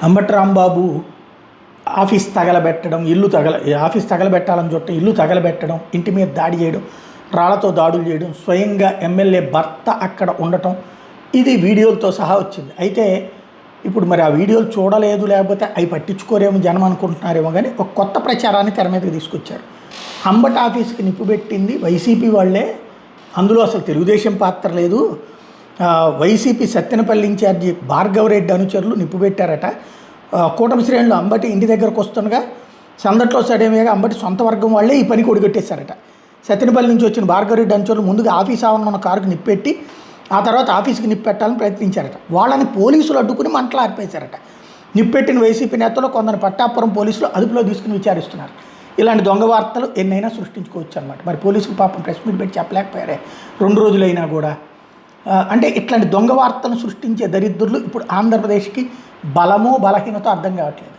Ambati Rambabu office తగలబెట్టడం, office తగలబెట్టాలని చూడటం, ఇల్లు తగలబెట్టడం, ఇంటి మీద దాడి చేయడం, రాళ్లతో దాడులు చేయడం, స్వయంగా ఎమ్మెల్యే భర్త అక్కడ ఉండటం, ఇది వీడియోలతో సహా వచ్చింది. అయితే ఇప్పుడు మరి ఆ వీడియోలు చూడలేదు, లేకపోతే అవి పట్టించుకోరేమో జనం అనుకుంటున్నారేమో, కానీ ఒక కొత్త ప్రచారాన్ని తెర మీదకి తీసుకొచ్చారు. అంబటి ఆఫీస్కి నిప్పు పెట్టింది వైసీపీ వాళ్ళే, అందులో అసలు తెలుగుదేశం పాత్ర లేదు. వైసీపీ సత్తెనపల్లి ఇన్ఛార్జి భార్గవరెడ్డి అనుచరులు నిప్పు పెట్టారట. కూటమి శ్రేణులు అంబటి ఇంటి దగ్గరకు వస్తుండగా సందట్లో సడేమేగా అంబటి సొంత వర్గం వాళ్ళే ఈ పనికి ఒడిగట్టేశారట. సత్తెనపల్లి నుంచి వచ్చిన భార్గవరెడ్డి అనుచరులు ముందుగా ఆఫీస్ ఆవరణ ఉన్న కారుకు నిప్పెట్టి ఆ తర్వాత ఆఫీస్కి నిప్పెట్టాలని ప్రయత్నించారట. వాళ్ళని పోలీసులు అడ్డుకుని మంటలు ఆర్పేశారట. నిప్పెట్టిన వైసీపీ నేతలు కొందరు పట్టాపురం పోలీసులు అదుపులో తీసుకుని విచారిస్తున్నారు. ఇలాంటి దొంగ వార్తలు ఎన్నైనా సృష్టించుకోవచ్చు అనమాట. మరి పోలీసులు పాపం ప్రెస్ మీట్ పెట్టి చెప్పలేకపోయారే 2 రోజులైనా కూడా. అంటే ఇట్లాంటి దొంగ వార్తలను సృష్టించే దరిద్రులు ఇప్పుడు ఆంధ్రప్రదేశ్కి బలమో బలహీనతో అర్థం కావట్లేదు.